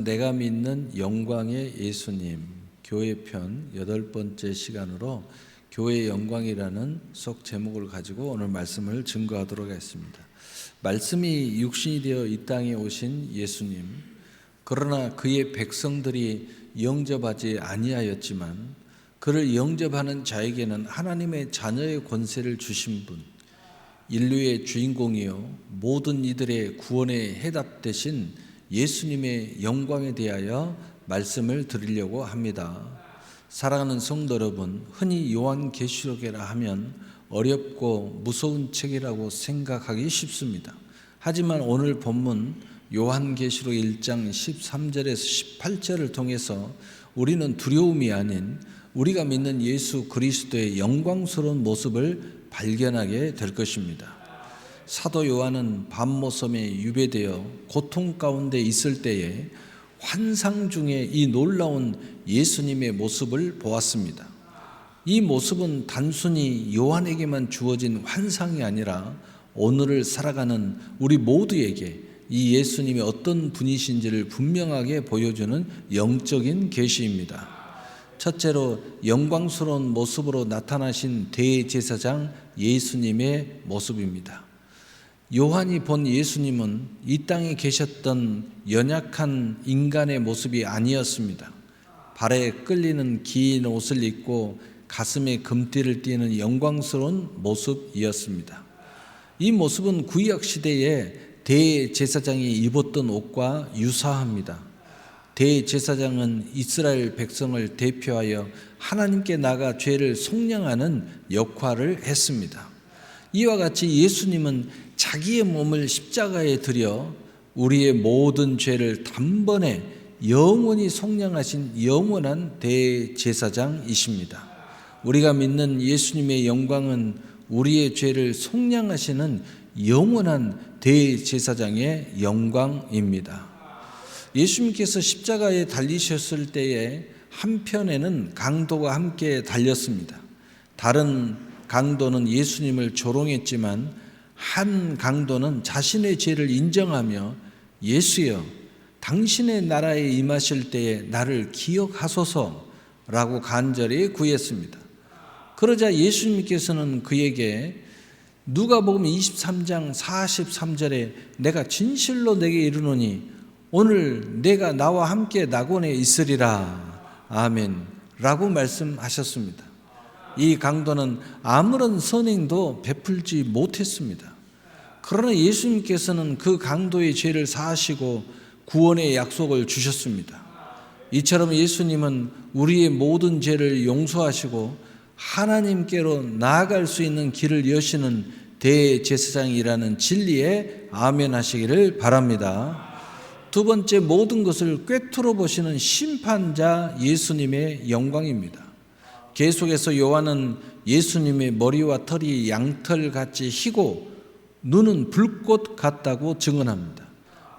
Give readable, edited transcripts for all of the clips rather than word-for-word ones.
내가 믿는 영광의 예수님 교회편 8번째 시간으로 교회의 영광이라는 속 제목을 가지고 오늘 말씀을 증거하도록 하겠습니다. 말씀이 육신이 되어 이 땅에 오신 예수님, 그러나 그의 백성들이 영접하지 아니하였지만 그를 영접하는 자에게는 하나님의 자녀의 권세를 주신 분, 인류의 주인공이요 모든 이들의 구원의 해답 되신 예수님의 영광에 대하여 말씀을 드리려고 합니다. 사랑하는 성도 여러분, 흔히 요한계시록이라 하면 어렵고 무서운 책이라고 생각하기 쉽습니다. 하지만 오늘 본문 요한계시록 1장 13절에서 18절을 통해서 우리는 두려움이 아닌 우리가 믿는 예수 그리스도의 영광스러운 모습을 발견하게 될 것입니다. 사도 요한은 밤모섬에 유배되어 고통 가운데 있을 때에 환상 중에 이 놀라운 예수님의 모습을 보았습니다. 이 모습은 단순히 요한에게만 주어진 환상이 아니라 오늘을 살아가는 우리 모두에게 이 예수님이 어떤 분이신지를 분명하게 보여주는 영적인 계시입니다. 첫째로 영광스러운 모습으로 나타나신 대제사장 예수님의 모습입니다. 요한이 본 예수님은 이 땅에 계셨던 연약한 인간의 모습이 아니었습니다. 발에 끌리는 긴 옷을 입고 가슴에 금띠를 띠는 영광스러운 모습이었습니다. 이 모습은 구약 시대에 대제사장이 입었던 옷과 유사합니다. 대제사장은 이스라엘 백성을 대표하여 하나님께 나가 죄를 속량하는 역할을 했습니다. 이와 같이 예수님은 자기의 몸을 십자가에 드려 우리의 모든 죄를 단번에 영원히 속량하신 영원한 대제사장이십니다. 우리가 믿는 예수님의 영광은 우리의 죄를 속량하시는 영원한 대제사장의 영광입니다. 예수님께서 십자가에 달리셨을 때에 한편에는 강도가 함께 달렸습니다. 다른 강도는 예수님을 조롱했지만 한 강도는 자신의 죄를 인정하며 예수여 당신의 나라에 임하실 때에 나를 기억하소서라고 간절히 구했습니다. 그러자 예수님께서는 그에게 누가복음 23장 43절에 내가 진실로 내게 이르노니 오늘 내가 나와 함께 낙원에 있으리라 아멘 라고 말씀하셨습니다. 이 강도는 아무런 선행도 베풀지 못했습니다. 그러나 예수님께서는 그 강도의 죄를 사하시고 구원의 약속을 주셨습니다. 이처럼 예수님은 우리의 모든 죄를 용서하시고 하나님께로 나아갈 수 있는 길을 여시는 대제사장이라는 진리에 아멘 하시기를 바랍니다. 두 번째, 모든 것을 꿰뚫어 보시는 심판자 예수님의 영광입니다. 계속해서 요한은 예수님의 머리와 털이 양털같이 희고 눈은 불꽃 같다고 증언합니다.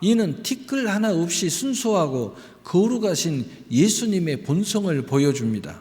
이는 티끌 하나 없이 순수하고 거룩하신 예수님의 본성을 보여줍니다.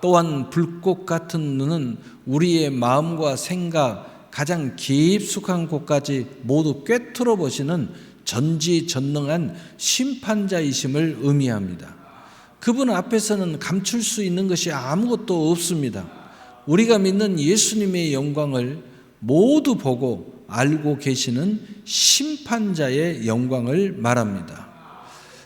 또한 불꽃 같은 눈은 우리의 마음과 생각, 가장 깊숙한 곳까지 모두 꿰뚫어 보시는 전지전능한 심판자이심을 의미합니다. 그분 앞에서는 감출 수 있는 것이 아무것도 없습니다. 우리가 믿는 예수님의 영광을 모두 보고 알고 계시는 심판자의 영광을 말합니다.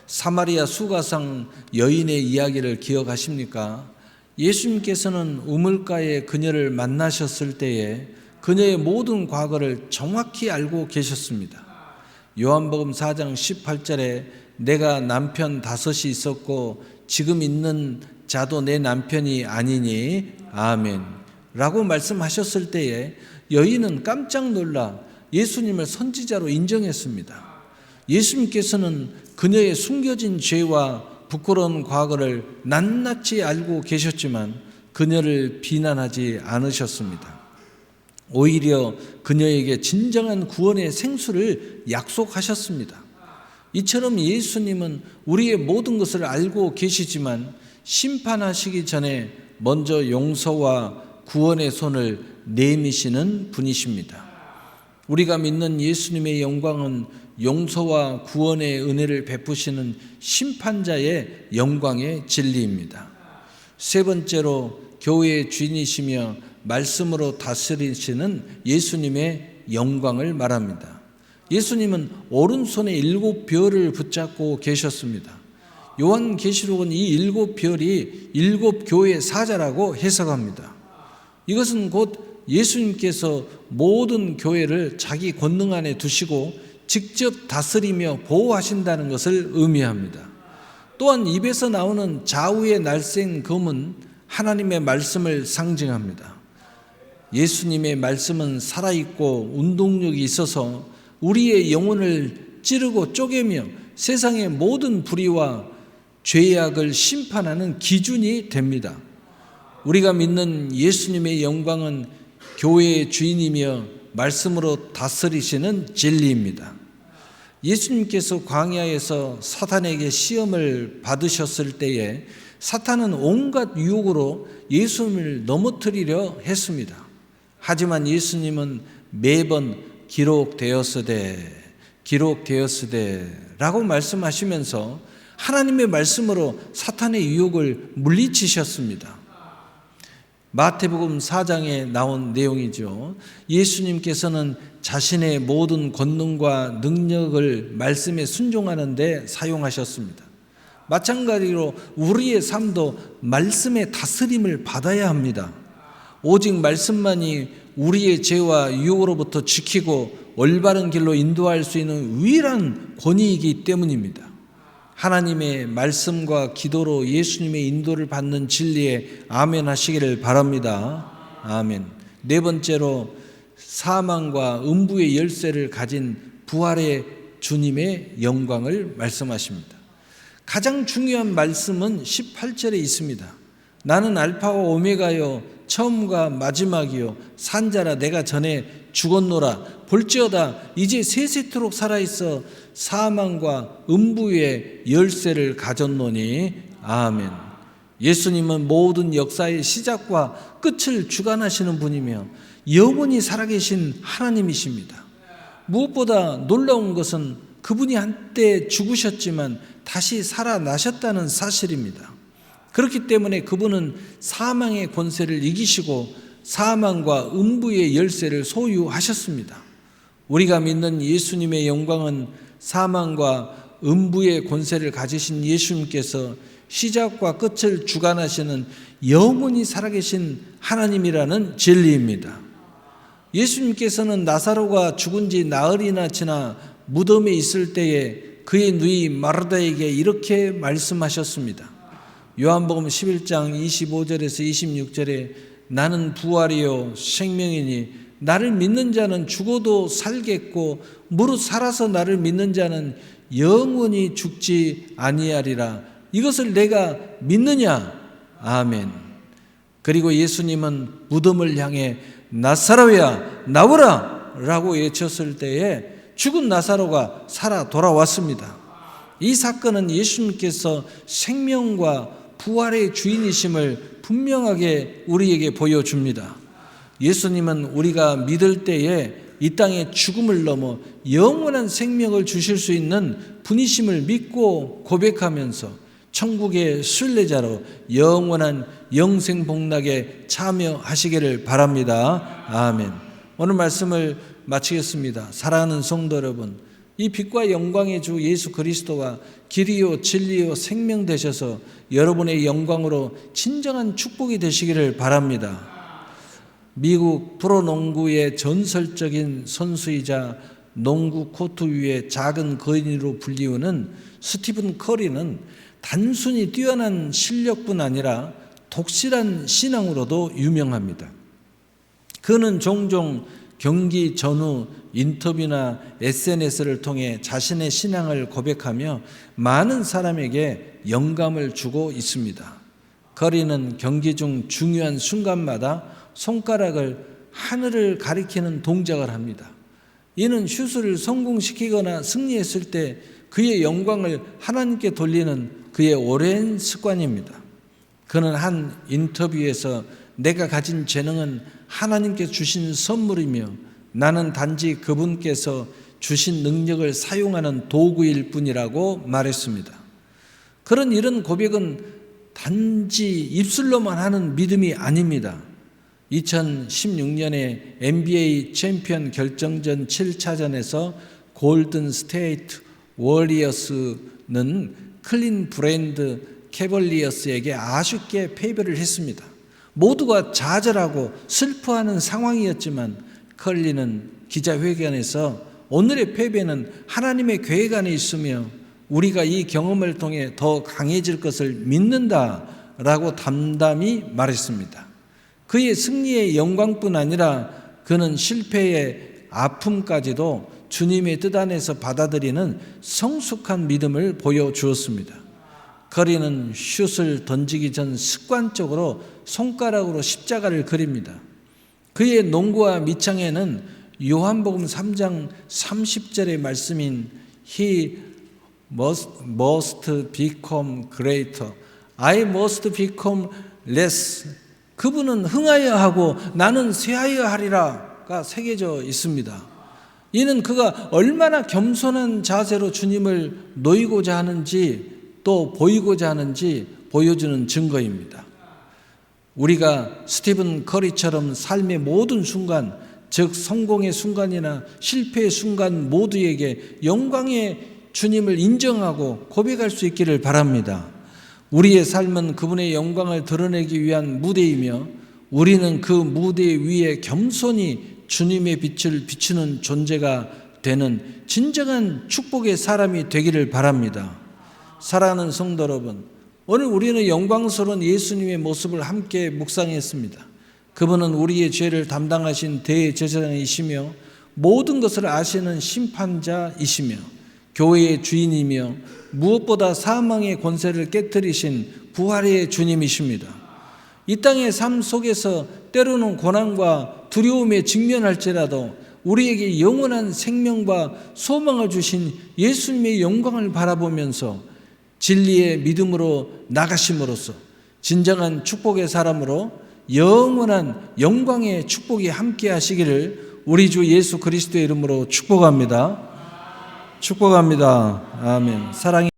사마리아 수가성 여인의 이야기를 기억하십니까? 예수님께서는 우물가에 그녀를 만나셨을 때에 그녀의 모든 과거를 정확히 알고 계셨습니다. 요한복음 4장 18절에 내가 남편 5이 있었고 지금 있는 자도 내 남편이 아니니 아멘 라고 말씀하셨을 때에 여인은 깜짝 놀라 예수님을 선지자로 인정했습니다. 예수님께서는 그녀의 숨겨진 죄와 부끄러운 과거를 낱낱이 알고 계셨지만 그녀를 비난하지 않으셨습니다. 오히려 그녀에게 진정한 구원의 생수를 약속하셨습니다. 이처럼 예수님은 우리의 모든 것을 알고 계시지만 심판하시기 전에 먼저 용서와 구원의 손을 내미시는 분이십니다. 우리가 믿는 예수님의 영광은 용서와 구원의 은혜를 베푸시는 심판자의 영광의 진리입니다. 세 번째로 교회의 주인이시며 말씀으로 다스리시는 예수님의 영광을 말합니다. 예수님은 오른손에 7별을 붙잡고 계셨습니다. 요한계시록은 이 7별이 7교회의 사자라고 해석합니다. 이것은 곧 예수님께서 모든 교회를 자기 권능 안에 두시고 직접 다스리며 보호하신다는 것을 의미합니다. 또한 입에서 나오는 좌우의 날쌘 검은 하나님의 말씀을 상징합니다. 예수님의 말씀은 살아있고 운동력이 있어서 우리의 영혼을 찌르고 쪼개며 세상의 모든 불의와 죄악을 심판하는 기준이 됩니다. 우리가 믿는 예수님의 영광은 교회의 주인이며 말씀으로 다스리시는 진리입니다. 예수님께서 광야에서 사탄에게 시험을 받으셨을 때에 사탄은 온갖 유혹으로 예수님을 넘어뜨리려 했습니다. 하지만 예수님은 매번 기록되었으되 라고 말씀하시면서 하나님의 말씀으로 사탄의 유혹을 물리치셨습니다. 마태복음 4장에 나온 내용이죠. 예수님께서는 자신의 모든 권능과 능력을 말씀에 순종하는 데 사용하셨습니다. 마찬가지로 우리의 삶도 말씀의 다스림을 받아야 합니다. 오직 말씀만이 우리의 죄와 유혹으로부터 지키고 올바른 길로 인도할 수 있는 유일한 권위이기 때문입니다. 하나님의 말씀과 기도로 예수님의 인도를 받는 진리에 아멘 하시기를 바랍니다. 아멘. 네 번째로 사망과 음부의 열쇠를 가진 부활의 주님의 영광을 말씀하십니다. 가장 중요한 말씀은 18절에 있습니다. 나는 알파와 오메가요 처음과 마지막이요 산자라 내가 전에 죽었노라 볼지어다 이제 세세토록 살아있어 사망과 음부의 열쇠를 가졌노니 아멘. 예수님은 모든 역사의 시작과 끝을 주관하시는 분이며 영원히 살아계신 하나님이십니다. 무엇보다 놀라운 것은 그분이 한때 죽으셨지만 다시 살아나셨다는 사실입니다. 그렇기 때문에 그분은 사망의 권세를 이기시고 사망과 음부의 열쇠를 소유하셨습니다. 우리가 믿는 예수님의 영광은 사망과 음부의 권세를 가지신 예수님께서 시작과 끝을 주관하시는 영원히 살아계신 하나님이라는 진리입니다. 예수님께서는 나사로가 죽은 지 나흘이나 지나 무덤에 있을 때에 그의 누이 마르다에게 이렇게 말씀하셨습니다. 요한복음 11장 25절에서 26절에 나는 부활이요 생명이니 나를 믿는 자는 죽어도 살겠고 무릇 살아서 나를 믿는 자는 영원히 죽지 아니하리라. 이것을 내가 믿느냐? 아멘. 그리고 예수님은 무덤을 향해 나사로야 나오라 라고 외쳤을 때에 죽은 나사로가 살아 돌아왔습니다. 이 사건은 예수님께서 생명과 부활의 주인이심을 분명하게 우리에게 보여줍니다. 예수님은 우리가 믿을 때에 이 땅의 죽음을 넘어 영원한 생명을 주실 수 있는 분이심을 믿고 고백하면서 천국의 순례자로 영원한 영생복락에 참여하시기를 바랍니다. 아멘. 오늘 말씀을 마치겠습니다. 사랑하는 성도 여러분, 이 빛과 영광의 주 예수 그리스도가 길이요 진리요 생명 되셔서 여러분의 영광으로 진정한 축복이 되시기를 바랍니다. 미국 프로농구의 전설적인 선수이자 농구 코트 위의 작은 거인으로 불리우는 스티븐 커리는 단순히 뛰어난 실력뿐 아니라 독실한 신앙으로도 유명합니다. 그는 종종 경기 전후 인터뷰나 SNS를 통해 자신의 신앙을 고백하며 많은 사람에게 영감을 주고 있습니다. 커리는 경기 중 중요한 순간마다 손가락을 하늘을 가리키는 동작을 합니다. 이는 슛을 성공시키거나 승리했을 때 그의 영광을 하나님께 돌리는 그의 오랜 습관입니다. 그는 한 인터뷰에서 내가 가진 재능은 하나님께 주신 선물이며 나는 단지 그분께서 주신 능력을 사용하는 도구일 뿐이라고 말했습니다. 그런 이런 고백은 단지 입술로만 하는 믿음이 아닙니다. 2016년에 NBA 챔피언 결정전 7차전에서 골든 스테이트 워리어스는 클린브랜드 캐벌리어스에게 아쉽게 패배를 했습니다. 모두가 좌절하고 슬퍼하는 상황이었지만 커리는 기자회견에서 오늘의 패배는 하나님의 계획 안에 있으며 우리가 이 경험을 통해 더 강해질 것을 믿는다라고 담담히 말했습니다. 그의 승리의 영광뿐 아니라 그는 실패의 아픔까지도 주님의 뜻 안에서 받아들이는 성숙한 믿음을 보여주었습니다. 커리는 슛을 던지기 전 습관적으로 손가락으로 십자가를 그립니다. 그의 농구와 미창에는 요한복음 3장 30절의 말씀인 He must become greater, I must become less. 그분은 흥하여 하고 나는 쇠하여 하리라가 새겨져 있습니다. 이는 그가 얼마나 겸손한 자세로 주님을 놓이고자 하는지 또 보이고자 하는지 보여주는 증거입니다. 우리가 스티븐 커리처럼 삶의 모든 순간, 즉 성공의 순간이나 실패의 순간 모두에게 영광의 주님을 인정하고 고백할 수 있기를 바랍니다. 우리의 삶은 그분의 영광을 드러내기 위한 무대이며 우리는 그 무대 위에 겸손히 주님의 빛을 비추는 존재가 되는 진정한 축복의 사람이 되기를 바랍니다. 사랑하는 성도 여러분, 오늘 우리는 영광스러운 예수님의 모습을 함께 묵상했습니다. 그분은 우리의 죄를 담당하신 대제사장이시며 모든 것을 아시는 심판자이시며 교회의 주인이며 무엇보다 사망의 권세를 깨뜨리신 부활의 주님이십니다. 이 땅의 삶 속에서 때로는 고난과 두려움에 직면할지라도 우리에게 영원한 생명과 소망을 주신 예수님의 영광을 바라보면서 진리의 믿음으로 나가심으로써 진정한 축복의 사람으로 영원한 영광의 축복이 함께 하시기를 우리 주 예수 그리스도의 이름으로 축복합니다. 축복합니다. 아멘. 사랑의